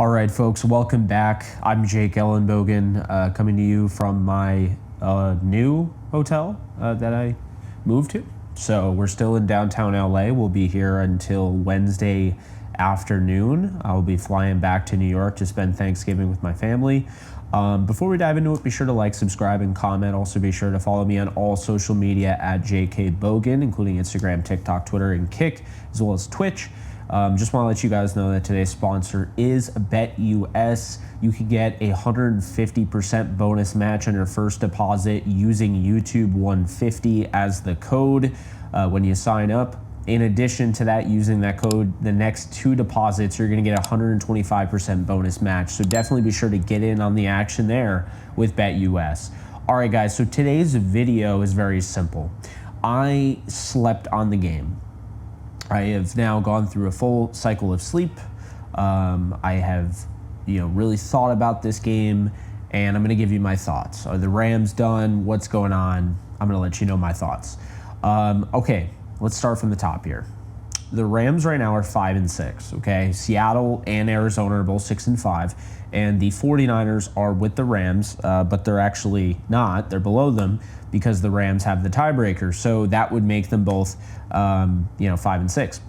All right, folks, welcome back. I'm Jake Ellenbogen, coming to you from my new hotel that I moved to. So we're still in downtown LA. We'll be here until Wednesday afternoon. I'll be flying back to New York to spend Thanksgiving with my family. Before we dive into it, be sure to like, subscribe, and comment. Also, be sure to follow me on all social media at JKBogan, including Instagram, TikTok, Twitter, and Kick, as well as Twitch. Just want to let you guys know that today's sponsor is BetUS. You can get a 150% bonus match on your first deposit using YouTube 150 as the code when you sign up. In addition to that, using that code, the next two deposits, you're going to get a 125% bonus match. So definitely be sure to get in on the action there with BetUS. All right, guys, so today's video is very simple. I slept on the game. I have now gone through a full cycle of sleep. I have, really thought about this game, and I'm going to give you my thoughts. Are the Rams done? What's going on? I'm going to let you know my thoughts. Okay, let's start from the top here. The Rams right now are 5-6. Okay, Seattle and Arizona are both 6-5, and the 49ers are with the Rams, but they're actually not. They're below them because the Rams have the tiebreaker. So that would make them both, 5-6.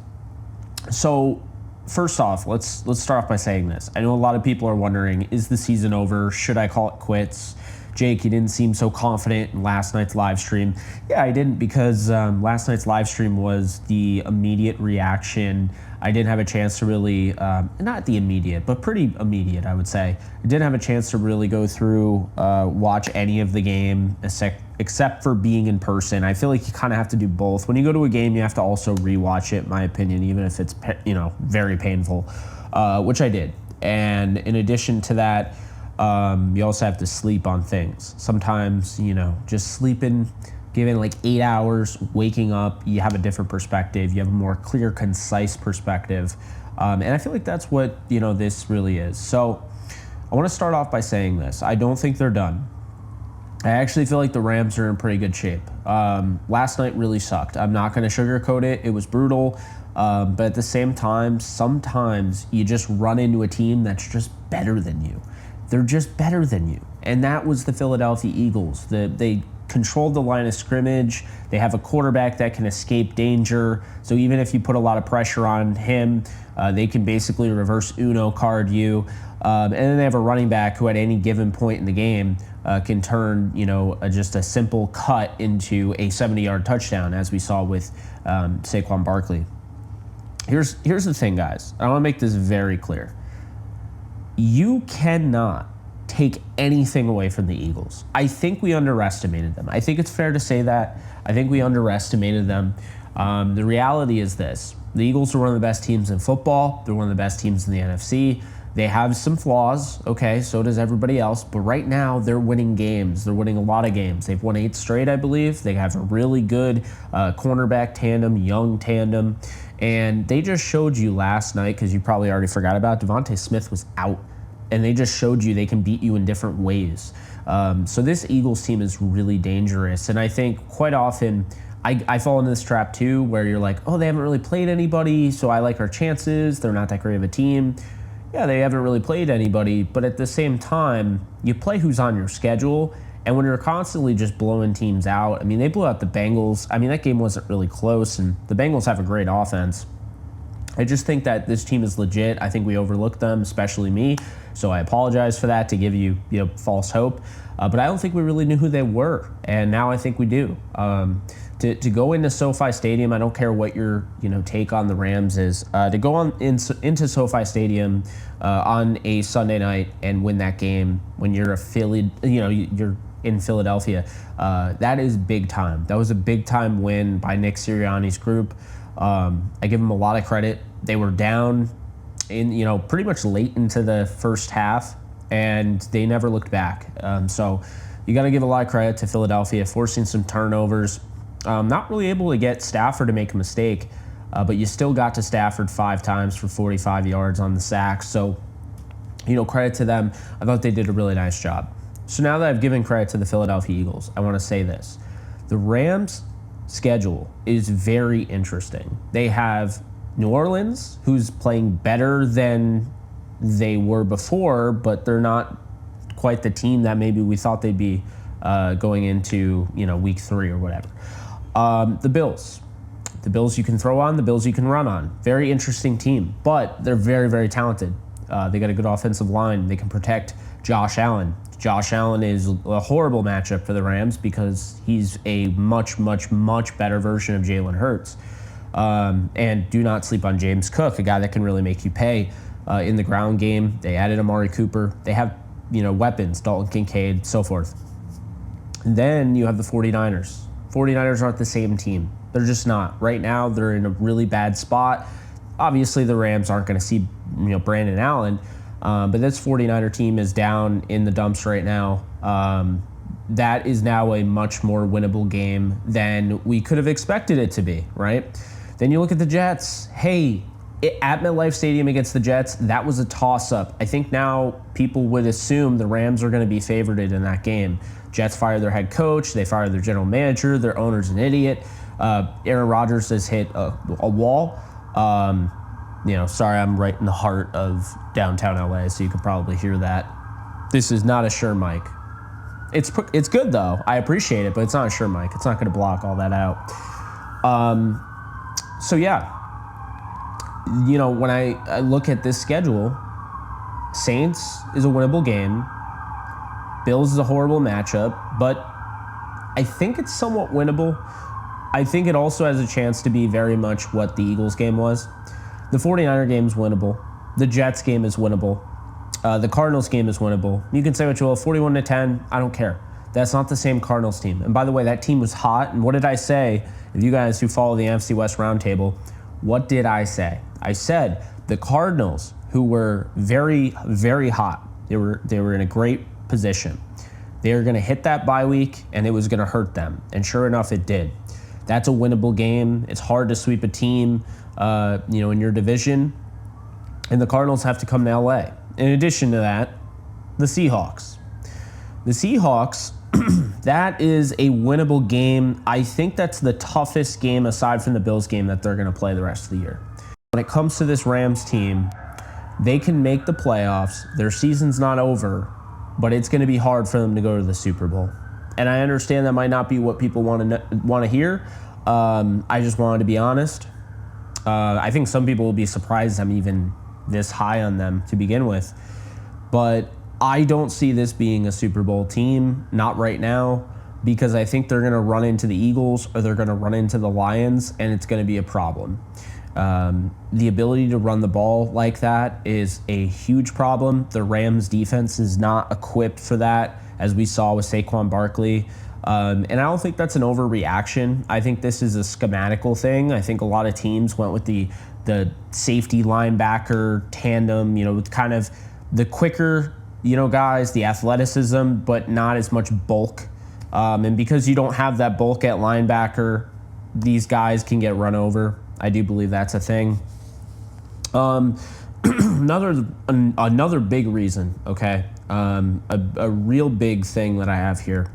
So first off, let's start off by saying this. I know a lot of people are wondering, is the season over? Should I call it quits? Jake, you didn't seem so confident in last night's live stream. Yeah, I didn't, because last night's live stream was the immediate reaction. I didn't have a chance to really, not the immediate, but pretty immediate, I would say. I didn't have a chance to really go through, watch any of the game, except for being in person. I feel like you kind of have to do both. When you go to a game, you have to also rewatch it, in my opinion, even if it's, very painful, which I did. And in addition to that, you also have to sleep on things. Sometimes, just sleeping, giving like 8 hours, waking up, you have a different perspective. You have a more clear, concise perspective. And I feel like that's what, this really is. So I want to start off by saying this. I don't think they're done. I actually feel like the Rams are in pretty good shape. Last night really sucked. I'm not going to sugarcoat it. It was brutal. But at the same time, sometimes you just run into a team that's just better than you. They're just better than you. And that was the Philadelphia Eagles. They controlled the line of scrimmage. They have a quarterback that can escape danger. So even if you put a lot of pressure on him, they can basically reverse Uno card you. And then they have a running back who at any given point in the game can turn, just a simple cut into a 70-yard touchdown, as we saw with Saquon Barkley. Here's the thing, guys. I want to make this very clear. You cannot take anything away from the Eagles. I think we underestimated them. I think it's fair to say that. I think we underestimated them. The reality is this. The Eagles are one of the best teams in football. They're one of the best teams in the NFC. They have some flaws, okay, so does everybody else. But right now, they're winning games. They're winning a lot of games. They've won 8 straight, I believe. They have a really good cornerback tandem, young tandem. And they just showed you last night, because you probably already forgot about, Devontae Smith was out. And they just showed you they can beat you in different ways. So this Eagles team is really dangerous. And I think quite often, I fall into this trap too, where you're like, oh, they haven't really played anybody, so I like our chances. They're not that great of a team. Yeah, they haven't really played anybody, but at the same time, you play who's on your schedule. And when you're constantly just blowing teams out, they blew out the Bengals. That game wasn't really close, and the Bengals have a great offense. I just think that this team is legit. I think we overlooked them, especially me. So I apologize for that, to give you, false hope. But I don't think we really knew who they were, and now I think we do. To go into SoFi Stadium, I don't care what your take on the Rams is. To go into SoFi Stadium on a Sunday night and win that game when you're you're in Philadelphia, that is big time. That was a big time win by Nick Sirianni's group. I give them a lot of credit. They were down in pretty much late into the first half, and they never looked back. So you got to give a lot of credit to Philadelphia, forcing some turnovers. Not really able to get Stafford to make a mistake, but you still got to Stafford 5 times for 45 yards on the sack. So, credit to them. I thought they did a really nice job. So now that I've given credit to the Philadelphia Eagles, I want to say this. The Rams' schedule is very interesting. They have New Orleans, who's playing better than they were before, but they're not quite the team that maybe we thought they'd be going into, week 3 or whatever. The Bills. The Bills you can throw on, the Bills you can run on. Very interesting team, but they're very, very talented. They got a good offensive line. They can protect Josh Allen. Josh Allen is a horrible matchup for the Rams because he's a much, much, much better version of Jalen Hurts. And do not sleep on James Cook, a guy that can really make you pay in the ground game. They added Amari Cooper. They have, weapons, Dalton Kincaid, so forth. And then you have the 49ers. 49ers aren't the same team. They're just not. Right now, they're in a really bad spot. Obviously, the Rams aren't going to see, Brandon Allen. But this 49er team is down in the dumps right now. That is now a much more winnable game than we could have expected it to be, right? Then you look at the Jets. Hey, at MetLife Stadium against the Jets, that was a toss-up. I think now people would assume the Rams are going to be favored in that game. Jets fire their head coach. They fire their general manager. Their owner's an idiot. Aaron Rodgers has hit a wall. Sorry, I'm right in the heart of downtown LA, so you could probably hear that. This is not a Shure mic. It's good, though. I appreciate it, but it's not a Shure mic. It's not going to block all that out. When I look at this schedule, Saints is a winnable game. Bills is a horrible matchup, but I think it's somewhat winnable. I think it also has a chance to be very much what the Eagles game was. The 49er game is winnable. The Jets game is winnable. The Cardinals game is winnable. You can say what you will, 41-10, I don't care. That's not the same Cardinals team. And by the way, that team was hot. And what did I say? If you guys who follow the NFC West Roundtable, what did I say? I said the Cardinals, who were very, very hot, they were in a great position. They were going to hit that bye week, and it was going to hurt them. And sure enough, it did. That's a winnable game. It's hard to sweep a team, in your division. And the Cardinals have to come to LA. In addition to that, the Seahawks. The Seahawks, that is a winnable game. I think that's the toughest game aside from the Bills game that they're going to play the rest of the year. When it comes to this Rams team, they can make the playoffs. Their season's not over, but it's going to be hard for them to go to the Super Bowl. And I understand that might not be what people want to hear. I just wanted to be honest. I think some people will be surprised I'm even this high on them to begin with. But I don't see this being a Super Bowl team, not right now, because I think they're going to run into the Eagles or they're going to run into the Lions, and it's going to be a problem. The ability to run the ball like that is a huge problem. The Rams defense is not equipped for that, as we saw with Saquon Barkley. And I don't think that's an overreaction. I think this is a schematical thing. I think a lot of teams went with the safety linebacker tandem, with kind of the quicker, guys, the athleticism, but not as much bulk. And because you don't have that bulk at linebacker, these guys can get run over. I do believe that's a thing. Another big reason, okay, a real big thing that I have here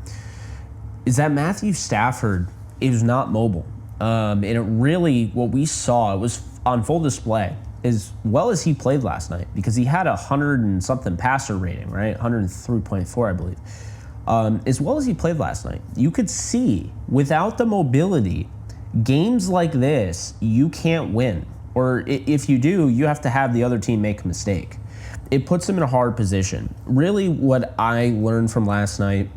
is that Matthew Stafford is not mobile. And it really, what we saw, it was on full display as well as he played last night, because he had 100 and something passer rating, right? 103.4, I believe. As well as he played last night, you could see without the mobility, games like this, you can't win. Or if you do, you have to have the other team make a mistake. It puts them in a hard position. Really, what I learned from last night,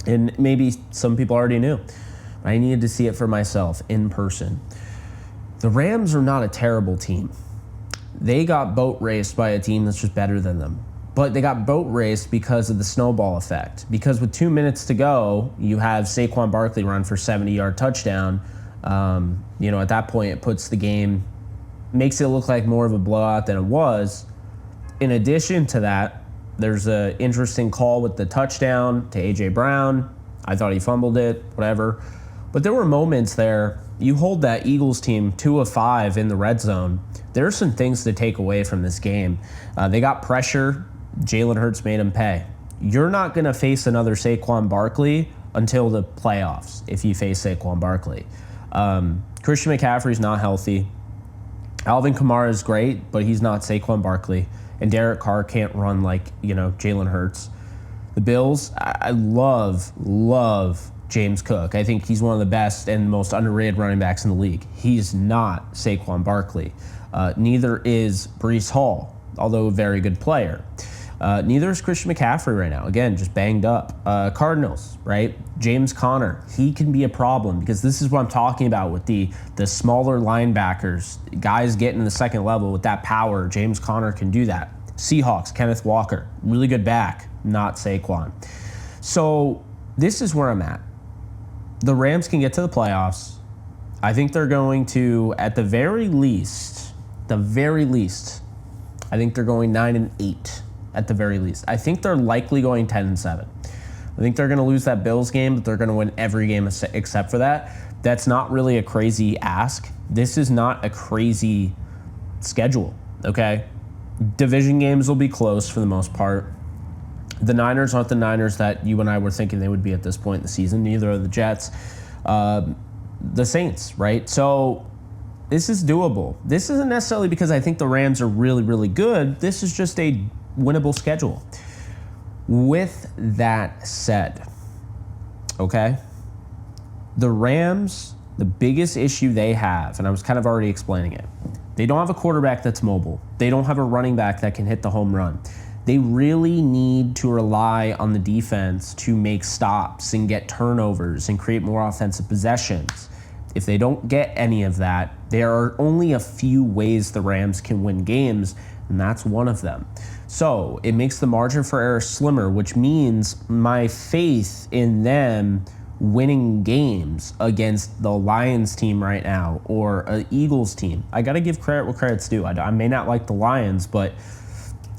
and maybe some people already knew, but I needed to see it for myself in person. The Rams are not a terrible team. They got boat raced by a team that's just better than them. But they got boat raced because of the snowball effect. Because with 2 minutes to go, you have Saquon Barkley run for 70-yard touchdown. At that point, it puts the game, makes it look like more of a blowout than it was. In addition to that, there's an interesting call with the touchdown to A.J. Brown. I thought he fumbled it, whatever. But there were moments there. You hold that Eagles team 2 of 5 in the red zone. There are some things to take away from this game. They got pressure. Jalen Hurts made him pay. You're not going to face another Saquon Barkley until the playoffs if you face Saquon Barkley. Christian McCaffrey's not healthy. Alvin Kamara is great, but he's not Saquon Barkley. and Derek Carr can't run like, Jalen Hurts. The Bills, I love James Cook. I think he's one of the best and most underrated running backs in the league. He's not Saquon Barkley. Neither is Breece Hall, although a very good player. Neither is Christian McCaffrey right now. Again, just banged up. Cardinals, right? James Conner, he can be a problem because this is what I'm talking about with the smaller linebackers, guys getting to the second level with that power. James Conner can do that. Seahawks, Kenneth Walker, really good back, not Saquon. So this is where I'm at. The Rams can get to the playoffs. I think they're going to, at the very least, I think they're going 9-8 at the very least. I think they're likely going 10-7. I think they're going to lose that Bills game, but they're going to win every game except for that. That's not really a crazy ask. This is not a crazy schedule, okay? Division games will be close for the most part. The Niners aren't the Niners that you and I were thinking they would be at this point in the season. Neither are the Jets. The Saints, right? So this is doable. This isn't necessarily because I think the Rams are really, really good. This is just a winnable schedule. With that said, okay, the Rams, the biggest issue they have, and I was kind of already explaining it, they don't have a quarterback that's mobile. They don't have a running back that can hit the home run. They really need to rely on the defense to make stops and get turnovers and create more offensive possessions. If they don't get any of that, there are only a few ways the Rams can win games, and that's one of them. So it makes the margin for error slimmer, which means my faith in them winning games against the Lions team right now or an Eagles team. I got to give credit where credit's due. I may not like the Lions, but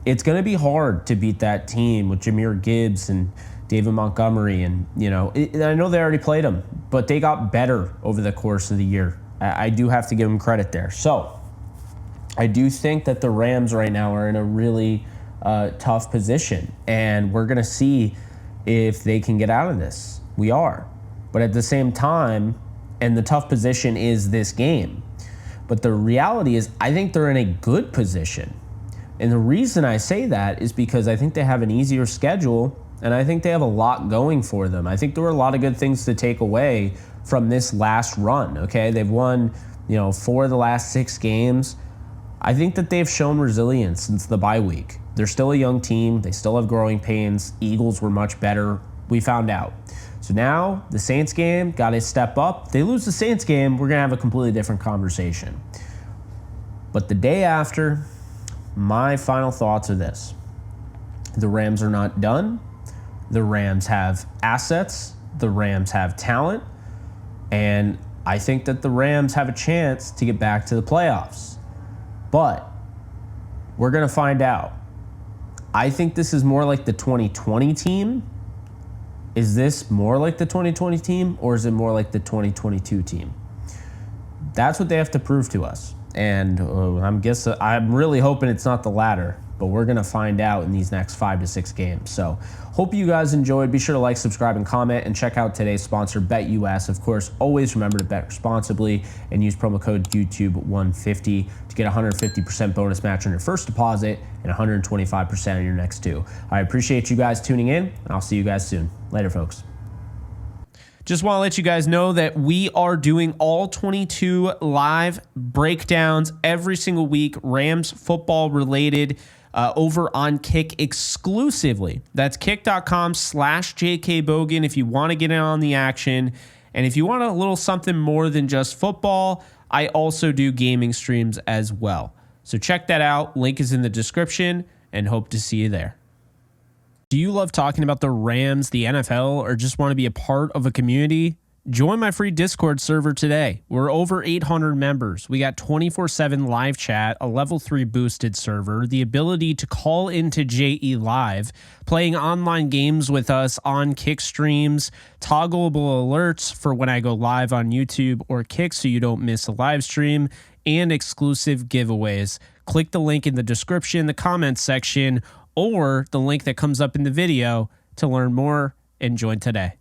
it's going to be hard to beat that team with Jahmyr Gibbs and David Montgomery. And, I know they already played them, but they got better over the course of the year. I do have to give them credit there. So I do think that the Rams right now are in a really tough position, and we're going to see if they can get out of this. We are. But at the same time, and the tough position is this game. But the reality is I think they're in a good position. And the reason I say that is because I think they have an easier schedule, and I think they have a lot going for them. I think there were a lot of good things to take away from this last run, okay? They've won, 4 of the last 6 games. I think that they've shown resilience since the bye week. They're still a young team. They still have growing pains. Eagles were much better. We found out. So now the Saints game, got to step up. If they lose the Saints game, we're going to have a completely different conversation. But the day after, my final thoughts are this. The Rams are not done. The Rams have assets. The Rams have talent. And I think that the Rams have a chance to get back to the playoffs. But we're going to find out. I think this is more like the 2020 team. Is this more like the 2020 team, or is it more like the 2022 team? That's what they have to prove to us. And I'm really hoping it's not the latter, but we're going to find out in these next 5 to 6 games. So hope you guys enjoyed. Be sure to like, subscribe, and comment, and check out today's sponsor, BetUS. Of course, always remember to bet responsibly and use promo code YouTube150 to get a 150% bonus match on your first deposit and 125% on your next 2. I appreciate you guys tuning in, and I'll see you guys soon. Later, folks. Just want to let you guys know that we are doing all 22 live breakdowns every single week, Rams football related, over on Kick exclusively. That's kick.com/JKBogan if you want to get in on the action. And if you want a little something more than just football, I also do gaming streams as well. So check that out. Link is in the description, and hope to see you there. Do you love talking about the Rams, the NFL, or just want to be a part of a community? Join my free Discord server today. We're over 800 members. We got 24/7 live chat, a level 3 boosted server, the ability to call into JE Live, playing online games with us on Kick streams, toggleable alerts for when I go live on YouTube or Kick so you don't miss a live stream, and exclusive giveaways. Click the link in the description, the comments section, or the link that comes up in the video to learn more and join today.